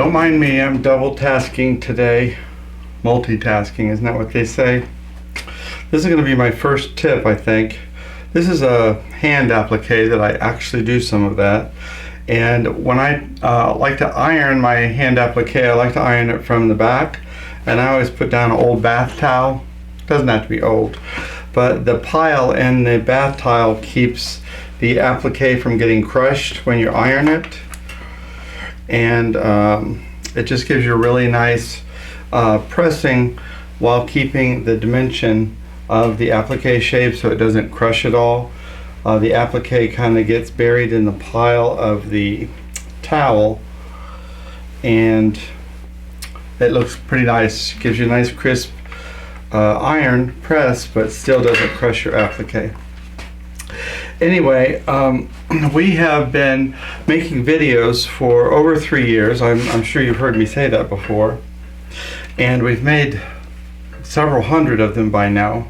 Don't mind me, I'm double tasking today. Multitasking, isn't that what they say? This is going to be my first tip, I think. This is a hand applique that I actually do some of that. And when I like to iron my hand applique, I like to iron it from the back. And I always put down an old bath towel. Doesn't have to be old. But the pile in the bath towel keeps the applique from getting crushed when you iron it. And it just gives you a really nice pressing while keeping the dimension of the applique shape so it doesn't crush at all. The applique kind of gets buried in the pile of the towel and it looks pretty nice. Gives you a nice crisp iron press, but still doesn't crush your applique. Anyway, we have been making videos for over 3 years. I'm sure you've heard me say that before. And we've made several hundred of them by now.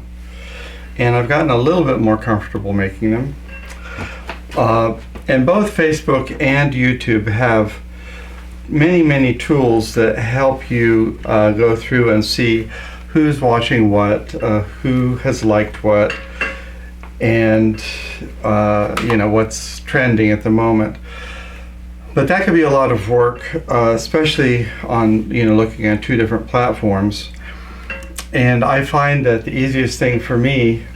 And I've gotten a little bit more comfortable making them. And both Facebook and YouTube have many tools that help you go through and see who's watching what, who has liked what, and you know, what's trending at the moment. But that could be a lot of work, especially on, you know, looking at 2 different platforms. And I find that the easiest thing for me,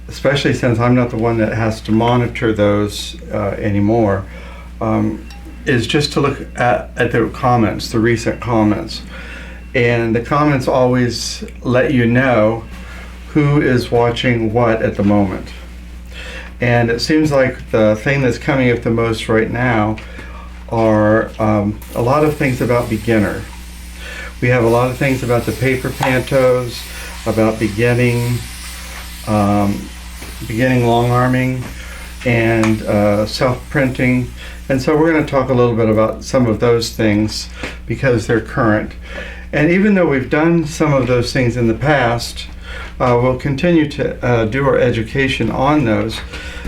especially since I'm not the one that has to monitor those anymore, is just to look at the comments, the recent comments. And the comments always let you know who is watching what at the moment. And it seems like the thing that's coming up the most right now are a lot of things about beginner. We have a lot of things about the paper pantos, about beginning long arming, and self-printing. And so we're going to talk a little bit about some of those things because they're current. And even though we've done some of those things in the past, we'll continue to do our education on those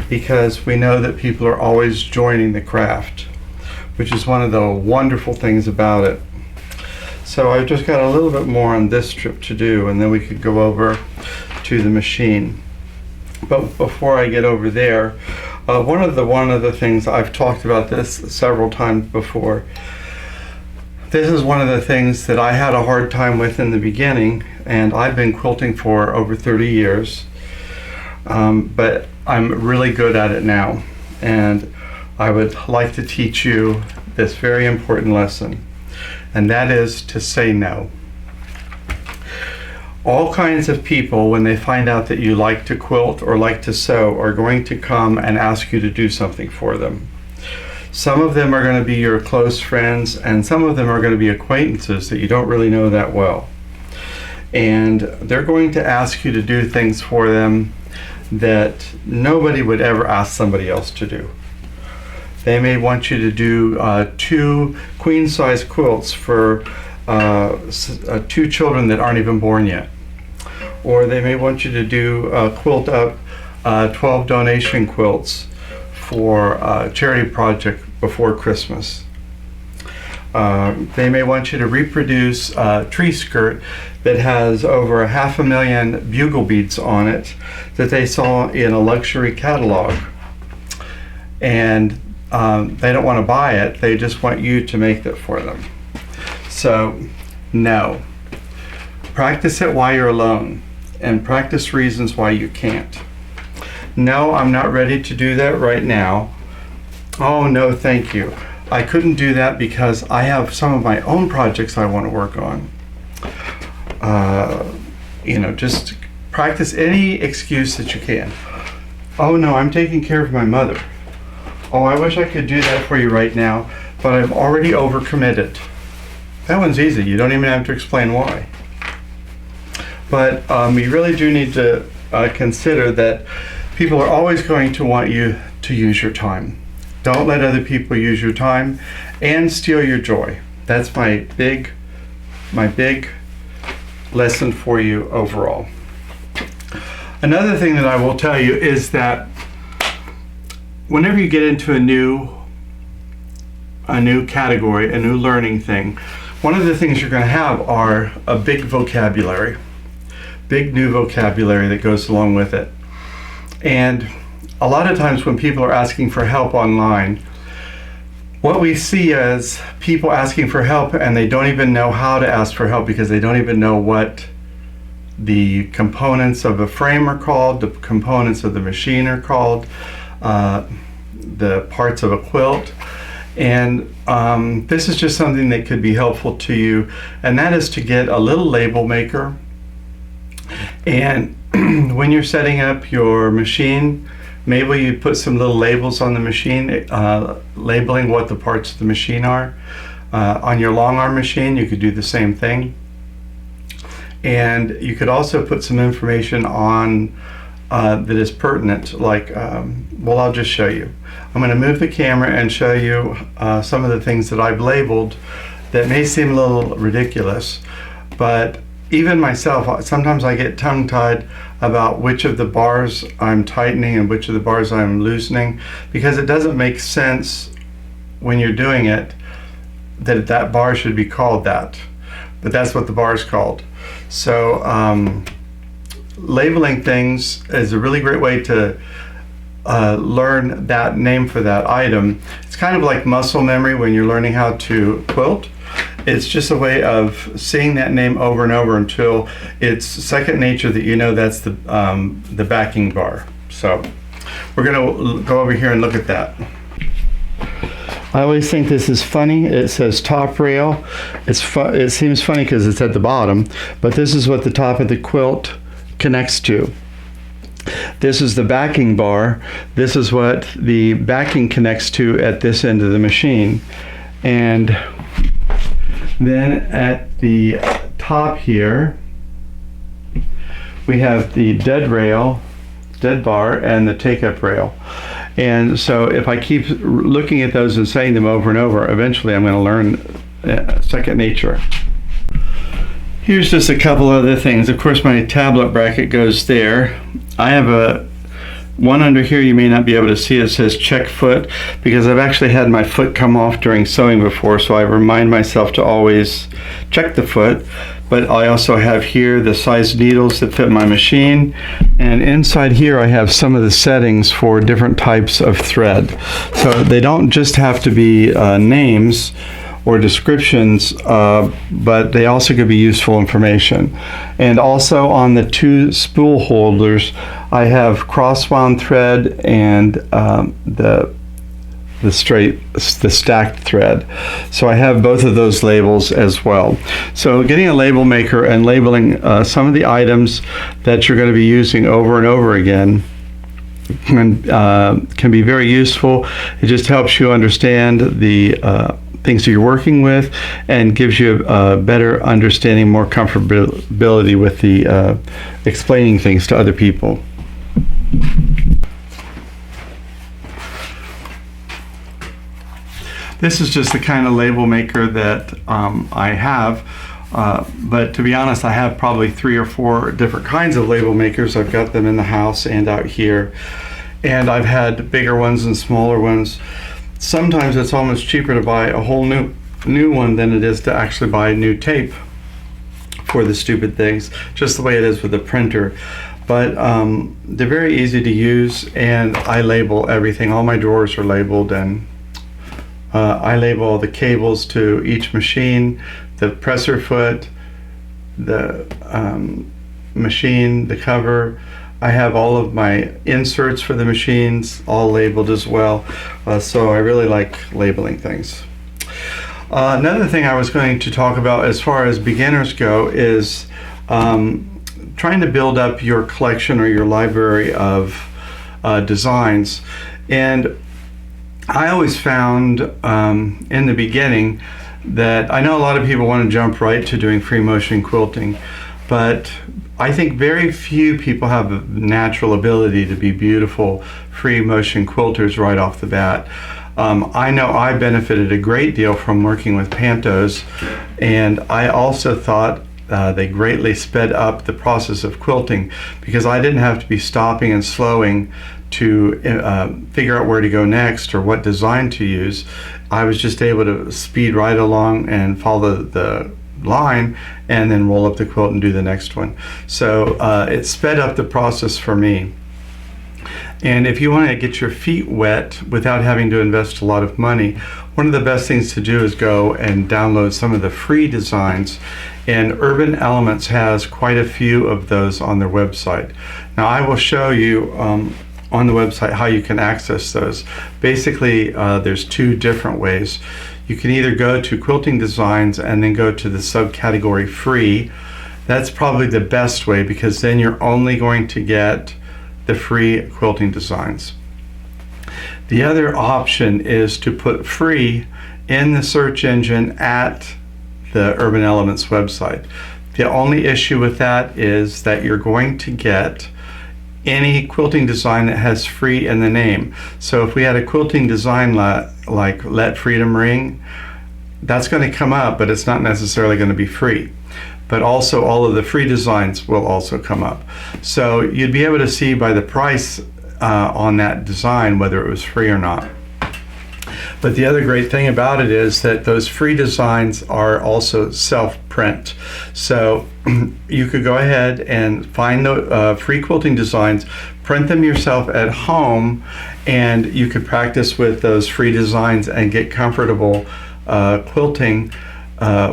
because we know that people are always joining the craft, which is one of the wonderful things about it. So I've just got a little bit more on this strip to do, and then we could go over to the machine. But before I get over there, one of the things, I've talked about this several times before. This is one of the things that I had a hard time with in the beginning, and I've been quilting for over 30 years, but I'm really good at it now, and I would like to teach you this very important lesson, and that is to say no. All kinds of people, when they find out that you like to quilt or like to sew, are going to come and ask you to do something for them. Some of them are going to be your close friends, and some of them are going to be acquaintances that you don't really know that well. And they're going to ask you to do things for them that nobody would ever ask somebody else to do. They may want you to do 2 queen-size quilts for 2 children that aren't even born yet. Or they may want you to do quilt up 12 donation quilts for a charity project before Christmas. They may want you to reproduce a tree skirt that has over 500,000 bugle beads on it that they saw in a luxury catalog. And they don't want to buy it, they just want you to make that for them. So, no. Practice it while you're alone, and practice reasons why you can't. No, I'm not ready to do that right now. Oh, no, thank you. I couldn't do that because I have some of my own projects I want to work on. You know, just practice any excuse that you can. Oh, no, I'm taking care of my mother. Oh, I wish I could do that for you right now, but I'm already overcommitted. That one's easy. You don't even have to explain why. But you really do need to consider that people are always going to want you to use your time. Don't let other people use your time and steal your joy. That's my big lesson for you overall. Another thing that I will tell you is that whenever you get into a new a new category, a new learning thing. One of the things you're going to have are a big vocabulary, big new vocabulary that goes along with it. And a lot of times when people are asking for help online, what we see is people asking for help and they don't even know how to ask for help because they don't even know what the components of a frame are called, the components of the machine are called, the parts of a quilt. And this is just something that could be helpful to you, and that is to get a little label maker. And when you're setting up your machine, maybe you put some little labels on the machine, labeling what the parts of the machine are. On your long arm machine, you could do the same thing. And you could also put some information on that is pertinent, like, well, I'll just show you. I'm going to move the camera and show you some of the things that I've labeled that may seem a little ridiculous, but even myself, sometimes I get tongue-tied about which of the bars I'm tightening and which of the bars I'm loosening, because it doesn't make sense when you're doing it that that bar should be called that, but that's what the bar is called. So labeling things is a really great way to learn that name for that item. It's kind of like muscle memory when you're learning how to quilt. It's just a way of seeing that name over and over until it's second nature that you know that's the backing bar. So we're going to go over here and look at that. I always think this is funny. It says top rail. It seems funny because it's at the bottom, but this is what the top of the quilt connects to. This is the backing bar. This is what the backing connects to at this end of the machine. And then at the top here, we have the dead rail, dead bar, and the take-up rail. And so if I keep looking at those and saying them over and over, eventually I'm going to learn second nature. Here's just a couple other things. Of course, my tablet bracket goes there. I have one under here you may not be able to see. It says check foot, because I've actually had my foot come off during sewing before, so I remind myself to always check the foot. But I also have here the size needles that fit my machine, and inside here I have some of the settings for different types of thread. So they don't just have to be names or descriptions, but they also could be useful information. And also on the two spool holders, I have cross-wound thread and the stacked thread. So I have both of those labels as well. So getting a label maker and labeling some of the items that you're going to be using over and over again can be very useful. It just helps you understand the things that you're working with and gives you a better understanding, more comfortability with the explaining things to other people. This is just the kind of label maker that I have, but to be honest, I have probably 3 or 4 different kinds of label makers. I've got them in the house and out here, and I've had bigger ones and smaller ones. Sometimes it's almost cheaper to buy a whole new one than it is to actually buy new tape for the stupid things, just the way it is with the printer. But they're very easy to use, and I label everything. All my drawers are labeled, and I label all the cables to each machine, the presser foot, the machine, the cover. I have all of my inserts for the machines all labeled as well, so I really like labeling things. Another thing I was going to talk about as far as beginners go is trying to build up your collection or your library of designs. And I always found in the beginning that I know a lot of people want to jump right to doing free motion quilting, but I think very few people have a natural ability to be beautiful free motion quilters right off the bat. I know I benefited a great deal from working with Pantos, and I also thought they greatly sped up the process of quilting, because I didn't have to be stopping and slowing to figure out where to go next or what design to use. I was just able to speed right along and follow the line and then roll up the quilt and do the next one. So it sped up the process for me. And if you want to get your feet wet without having to invest a lot of money, one of the best things to do is go and download some of the free designs. And Urban Elements has quite a few of those on their website. Now I will show you on the website how you can access those. Basically, there's two different ways. You can either go to Quilting Designs and then go to the subcategory Free. That's probably the best way, because then you're only going to get the free quilting designs. The other option is to put free in the search engine at the Urban Elements website. The only issue with that is that you're going to get any quilting design that has free in the name. So if we had a quilting design like Let Freedom Ring, that's going to come up, but it's not necessarily going to be free. But also all of the free designs will also come up. So you'd be able to see by the price on that design whether it was free or not. But the other great thing about it is that those free designs are also self-print. So you could go ahead and find the free quilting designs, print them yourself at home, and you could practice with those free designs and get comfortable quilting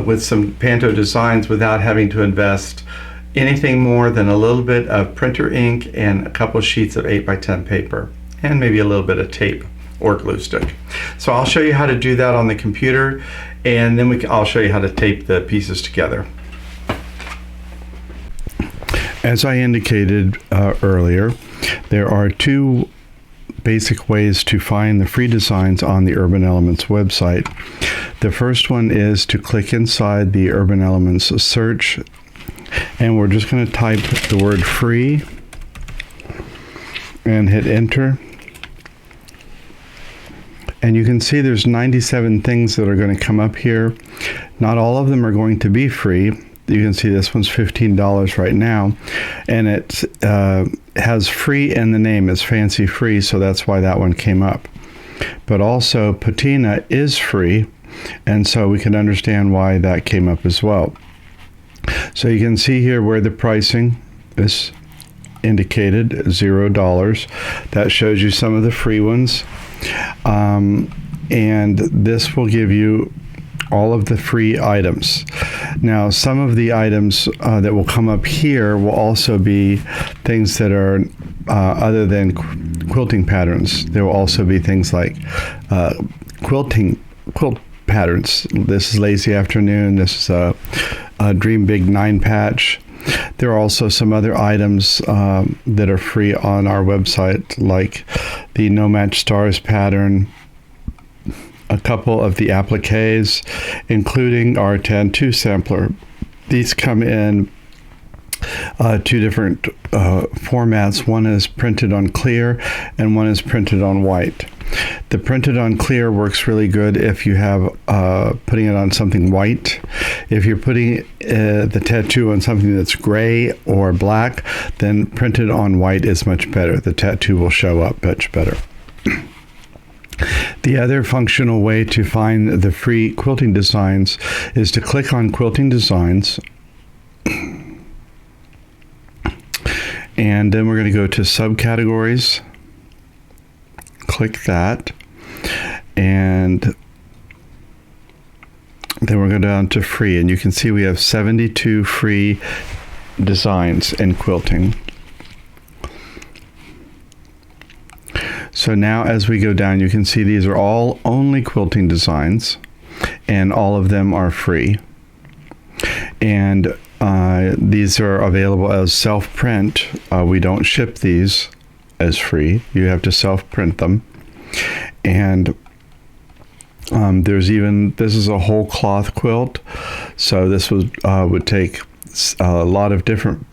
with some Panto designs without having to invest anything more than a little bit of printer ink and a couple sheets of 8x10 paper, and maybe a little bit of tape or glue stick. So I'll show you how to do that on the computer, and then I'll show you how to tape the pieces together. As I indicated earlier, there are two basic ways to find the free designs on the Urban Elements website. The first one is to click inside the Urban Elements search, and we're just going to type the word free and hit enter. And you can see there's 97 things that are going to come up here. Not all of them are going to be free. You can see this one's $15 right now, and it has free in the name. It's fancy free, so that's why that one came up. But also patina is free, and so we can understand why that came up as well. So you can see here where the pricing is indicated, $0. That shows you some of the free ones. And this will give you all of the free items. Now, some of the items that will come up here will also be things that are other than quilting patterns. There will also be things like quilt patterns. This is Lazy Afternoon. This is a Dream Big 9 patch. There are also some other items that are free on our website, like the No Match Stars pattern, a couple of the appliques, including our Tattoo sampler. These come in two different formats. One is printed on clear and one is printed on white. The printed on clear works really good if you have putting it on something white. If you're putting the tattoo on something that's gray or black, then printed on white is much better. The tattoo will show up much better. The other functional way to find the free quilting designs is to click on Quilting Designs, and then we're going to go to Subcategories. Click that, and then we're going down to Free, and you can see we have 72 free designs in quilting. So now as we go down, you can see these are all only quilting designs, and all of them are free. And these are available as self-print. We don't ship these as free. You have to self-print them. And there's even, this is a whole cloth quilt. So this would take a lot of different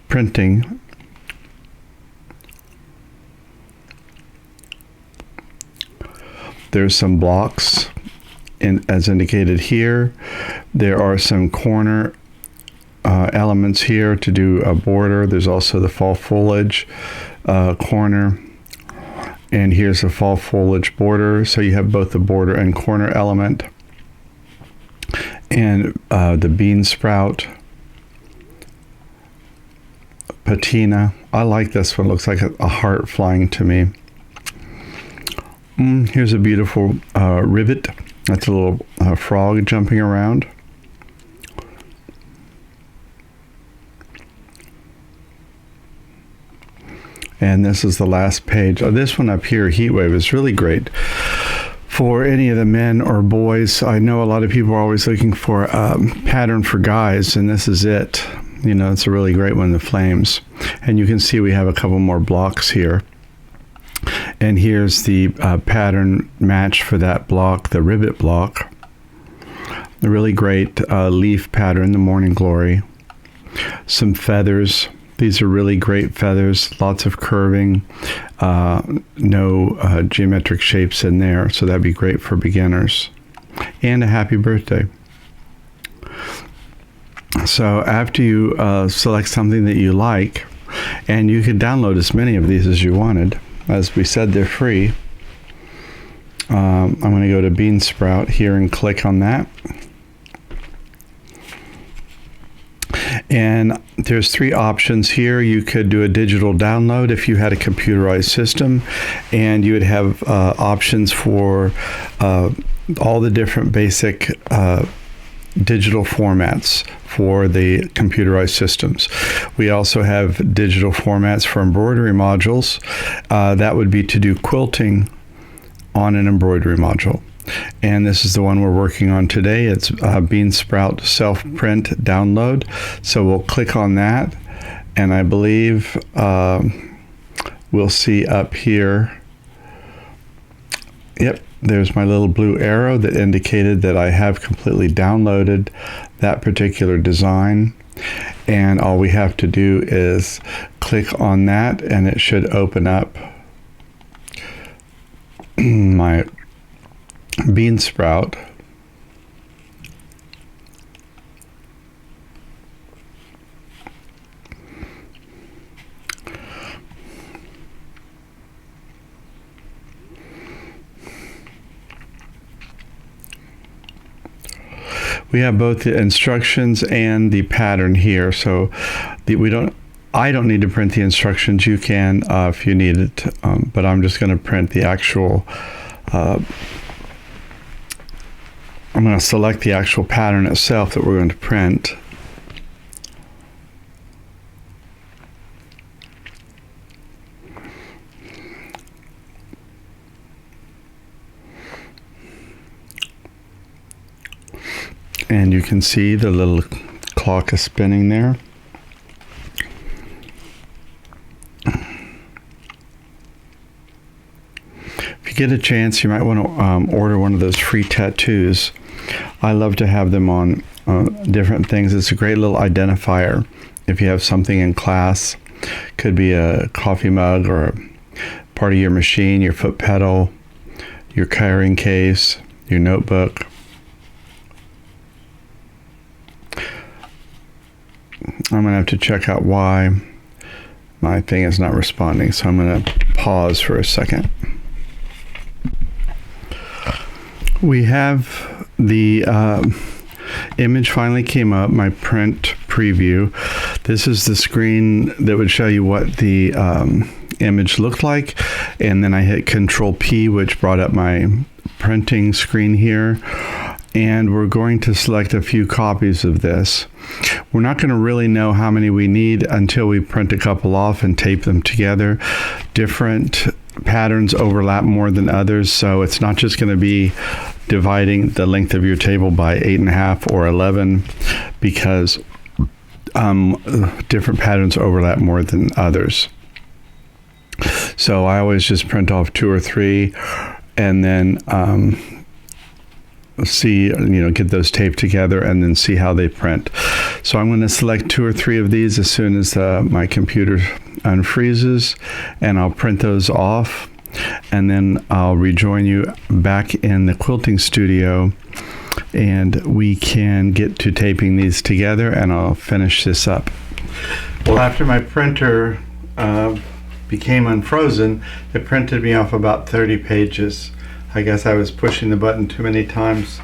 printing. There's some blocks as indicated here. There are some corner elements here to do a border. There's also the fall foliage corner. And here's the fall foliage border. So you have both the border and corner element. And the bean sprout patina. I like this one. Looks like a heart flying to me. Here's a beautiful rivet. That's a little frog jumping around. And this is the last page. This one up here, Heatwave, is really great for any of the men or boys. I know a lot of people are always looking for a pattern for guys, and this is it. You know, it's a really great one, the flames. And you can see we have a couple more blocks here. And here's the pattern match for that block, the rivet block. A really great leaf pattern, the Morning Glory. Some feathers. These are really great feathers, lots of curving, no geometric shapes in there, so that'd be great for beginners. And a happy birthday. So after you select something that you like, and you can download as many of these as you wanted. As we said, they're free. I'm going to go to Bean Sprout here and click on that. And there's 3 options here. You could do a digital download if you had a computerized system, and you would have options for all the different basic digital formats for the computerized systems. We also have digital formats for embroidery modules. That would be to do quilting on an embroidery module. And this is the one we're working on today. It's Bean Sprout Self-Print Download. So we'll click on that, and I believe we'll see up here. Yep, there's my little blue arrow that indicated that I have completely downloaded that particular design. And all we have to do is click on that, and it should open up my Bean Sprout. We have both the instructions and the pattern here, so I don't need to print the instructions. You can if you need it, but I'm just going to print the actual I'm going to select the actual pattern itself that we're going to print. And you can see the little clock is spinning there. If you get a chance, you might want to order one of those free tattoos. I love to have them on different things. It's a great little identifier. If you have something in class, could be a coffee mug or a part of your machine, your foot pedal, your carrying case, your notebook. I'm going to have to check out why my thing is not responding, so I'm going to pause for a second. We have the image finally came up, my print preview. This is the screen that would show you what the image looked like, and then I hit Control P, which brought up my printing screen here. And we're going to select a few copies of this. We're not going to really know how many we need until we print a couple off and tape them together. Different patterns overlap more than others, so it's not just going to be dividing the length of your table by 8.5 or 11, because different patterns overlap more than others. So I always just print off 2 or 3 and then get those taped together and then see how they print. So I'm going to select 2 or 3 of these as soon as my computer unfreezes, and I'll print those off, and then I'll rejoin you back in the quilting studio and we can get to taping these together, and I'll finish this up. Well, after my printer became unfrozen, it printed me off about 30 pages. I guess I was pushing the button too many times,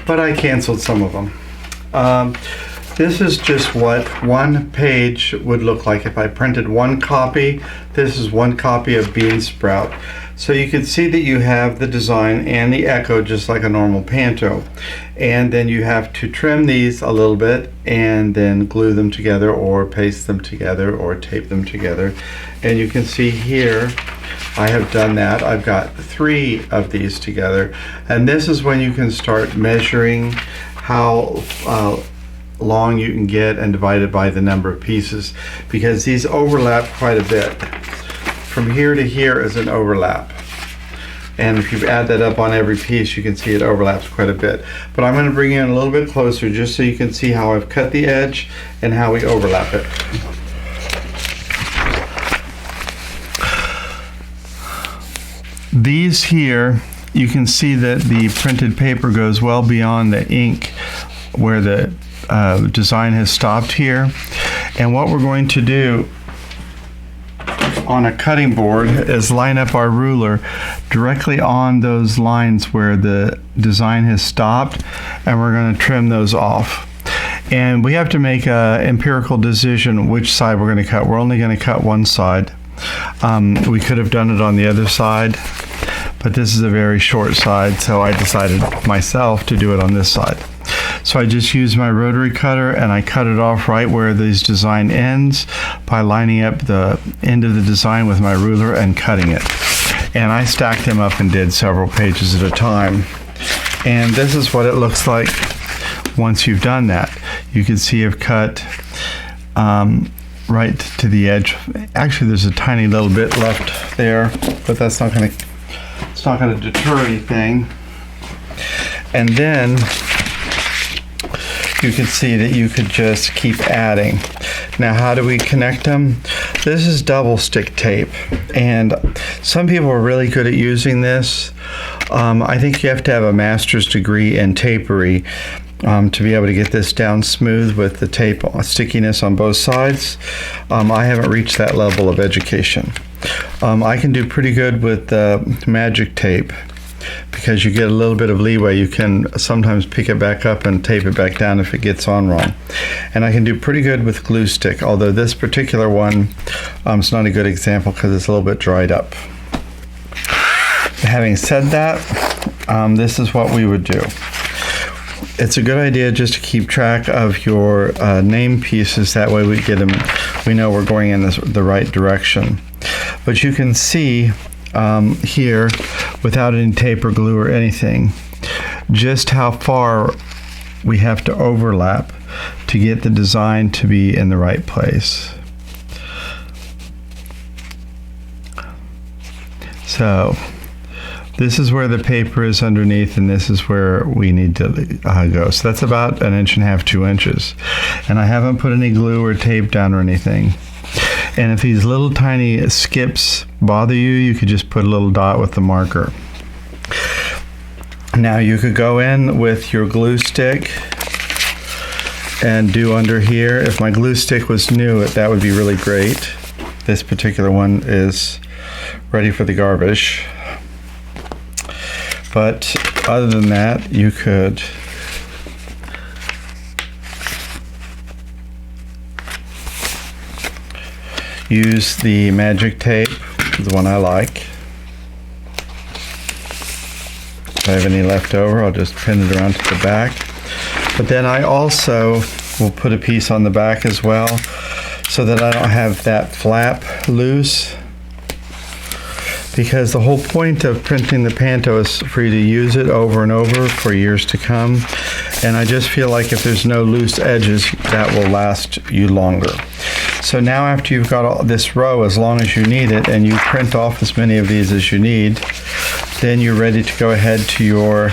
but I canceled some of them. This is just what one page would look like if I printed one copy. This is one copy of Bean Sprout. So you can see that you have the design and the echo just like a normal Panto. And then you have to trim these a little bit and then glue them together or paste them together or tape them together. And you can see here, I have done that. I've got 3 of these together. And this is when you can start measuring how long you can get and divide it by the number of pieces, because these overlap quite a bit. From here to here is an overlap, and if you add that up on every piece, you can see it overlaps quite a bit. But I'm going to bring you in a little bit closer just so you can see how I've cut the edge and how we overlap it. These here, you can see that the printed paper goes well beyond the ink where the design has stopped here. And what we're going to do on a cutting board is line up our ruler directly on those lines where the design has stopped, and we're going to trim those off. And we have to make an empirical decision which side we're going to cut. We're only going to cut one side. We could have done it on the other side, but this is a very short side, so I decided myself to do it on this side. So I just used my rotary cutter and I cut it off right where this design ends by lining up the end of the design with my ruler and cutting it. And I stacked them up and did several pages at a time. And this is what it looks like once you've done that. You can see I've cut right to the edge. Actually, there's a tiny little bit left there, but that's not going to, it's not going to deter anything. And then you can see that you could just keep adding. Now, how do we connect them? This is double stick tape, and some people are really good at using this. I think you have to have a master's degree in tapery to be able to get this down smooth with the tape stickiness on both sides. I haven't reached that level of education. I can do pretty good with magic tape, because you get a little bit of leeway. You can sometimes pick it back up and tape it back down if it gets on wrong. And I can do pretty good with glue stick, although this particular one is not a good example because it's a little bit dried up. Having said that, this is what we would do. It's a good idea just to keep track of your name pieces. That way we get them, we know we're going in the right direction. But you can see here, without any tape or glue or anything, just how far we have to overlap to get the design to be in the right place. So this is where the paper is underneath, and this is where we need to go. So that's about 1.5 inches, 2 inches. And I haven't put any glue or tape down or anything. And if these little tiny skips bother you, you could just put a little dot with the marker. Now you could go in with your glue stick and do under here. If my glue stick was new, that would be really great. This particular one is ready for the garbage. But other than that, you could use the magic tape, the one I like. If I have any left over, I'll just pin it around to the back. But then I also will put a piece on the back as well, so that I don't have that flap loose. Because the whole point of printing the Panto is for you to use it over and over for years to come. And I just feel like if there's no loose edges, that will last you longer. So now after you've got all this row, as long as you need it, and you print off as many of these as you need, then you're ready to go ahead to your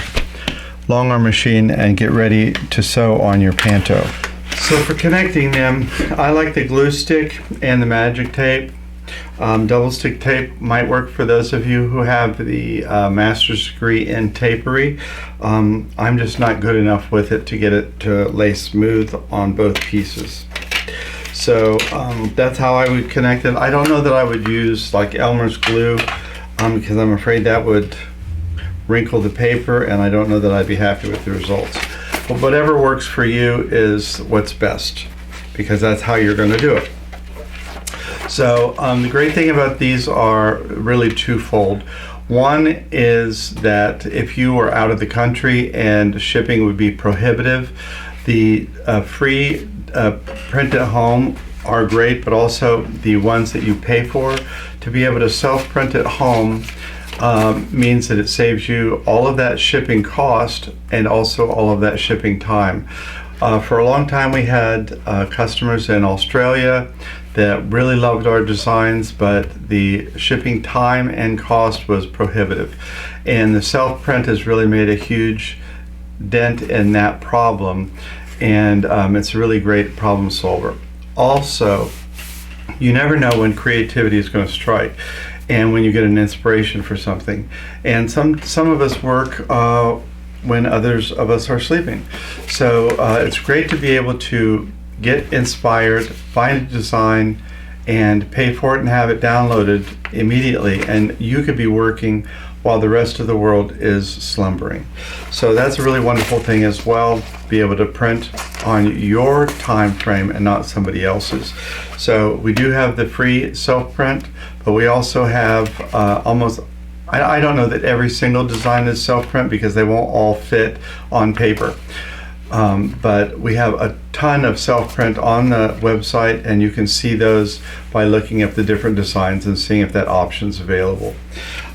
long arm machine and get ready to sew on your Panto. So for connecting them, I like the glue stick and the magic tape. Double stick tape might work for those of you who have the master's degree in tapery. I'm just not good enough with it to get it to lay smooth on both pieces. So that's how I would connect it. I don't know that I would use like Elmer's glue because I'm afraid that would wrinkle the paper, and I don't know that I'd be happy with the results. But whatever works for you is what's best, because that's how you're going to do it. So the great thing about these are really twofold. One is that if you are out of the country and shipping would be prohibitive, the free print at home are great, but also the ones that you pay for. To be able to self-print at home means that it saves you all of that shipping cost and also all of that shipping time. For a long time we had customers in Australia that really loved our designs, but the shipping time and cost was prohibitive. And the self-print has really made a huge dent in that problem, and it's a really great problem solver. Also, you never know when creativity is going to strike and when you get an inspiration for something. And some of us work when others of us are sleeping. So it's great to be able to get inspired, find a design, and pay for it and have it downloaded immediately. And you could be working while the rest of the world is slumbering. So that's a really wonderful thing as well, be able to print on your time frame and not somebody else's. So we do have the free self-print, but we also have I don't know that every single design is self-print because they won't all fit on paper. But we have a ton of self-print on the website, and you can see those by looking at the different designs and seeing if that option's available.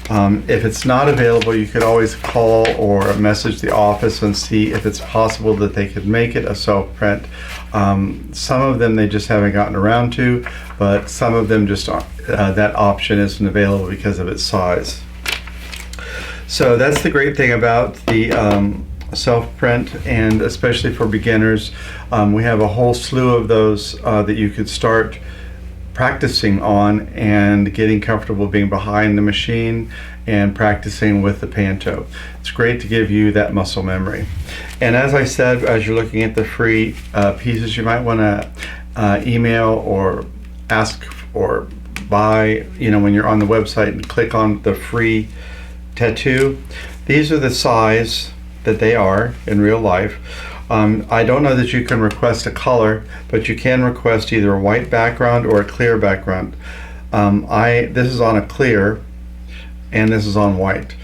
If it's not available, you could always call or message the office and see if it's possible that they could make it a self-print. Some of them they just haven't gotten around to, but some of them just aren't, that option isn't available because of its size. So that's the great thing about the self-print, and especially for beginners. We have a whole slew of those that you could start practicing on and getting comfortable being behind the machine and practicing with the Panto. It's great to give you that muscle memory. And as I said, as you're looking at the free pieces, you might want to email or ask or buy, when you're on the website and click on the free tattoo. These are the size that they are in real life. I don't know that you can request a color, but you can request either a white background or a clear background. This is on a clear, and this is on white.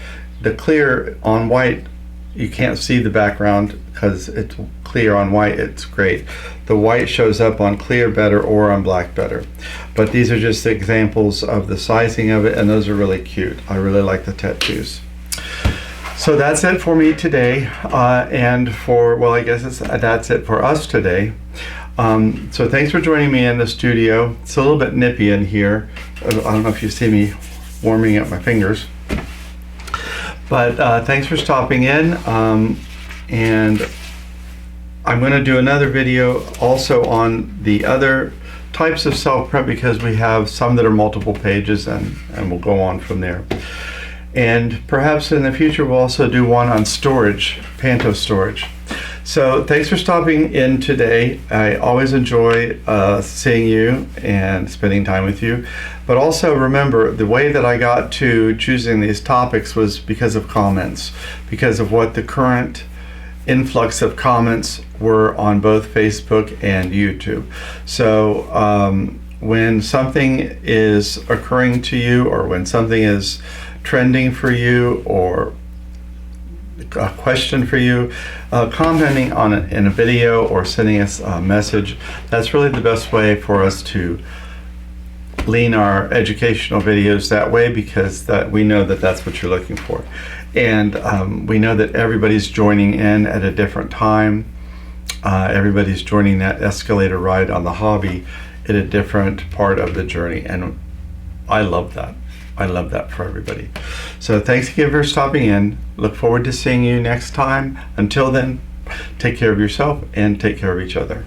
The clear on white, you can't see the background because it's clear on white, it's great. The white shows up on clear better or on black better. But these are just examples of the sizing of it, and those are really cute. I really like the tattoos. So that's it for me today, and that's it for us today. So thanks for joining me in the studio. It's a little bit nippy in here. I don't know if you see me warming up my fingers. But thanks for stopping in, and I'm going to do another video also on the other types of self-print, because we have some that are multiple pages, and we'll go on from there. And perhaps in the future we'll also do one on storage, Panto storage. So thanks for stopping in today. I always enjoy seeing you and spending time with you. But also remember, the way that I got to choosing these topics was because of comments, because of what the current influx of comments were on both Facebook and YouTube. So when something is occurring to you, or when something is trending for you, or a question for you, commenting on it in a video or sending us a message, that's really the best way for us to lean our educational videos that way, because we know that that's what you're looking for. And we know that everybody's joining in at a different time. Everybody's joining that escalator ride on the hobby at a different part of the journey, and I love that. I love that for everybody. So thanks again for stopping in. Look forward to seeing you next time. Until then, take care of yourself and take care of each other.